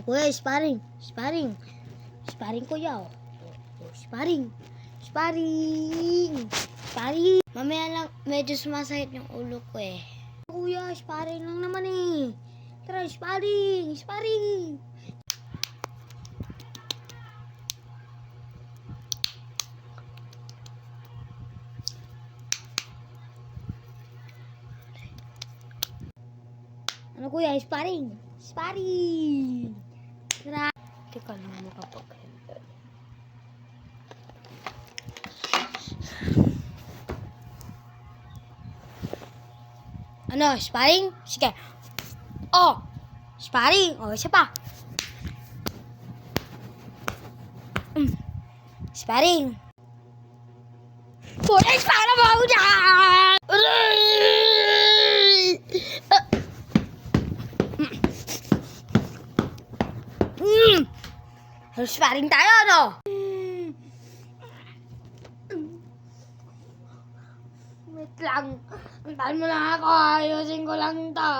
Kuya, sparring. Sparring. Sparring, kuya. Sparring. Sparring. Sparring. Mamaya lang, medyo sumasakit yung ulo ko eh. Kuya, sparring lang naman eh. Tara, sparring. Sparring. Ano kuya? Sparring! Sparring! Tara! Teka lang makapag-enter. Ano? Sparring? Sige. Oh! Sparring! Oh, isa pa. Sparring! Kuya, sparring mo dyan! Sparring tayo, no? Wait lang. Antayin mo lang ako. Ayusin ko lang ito.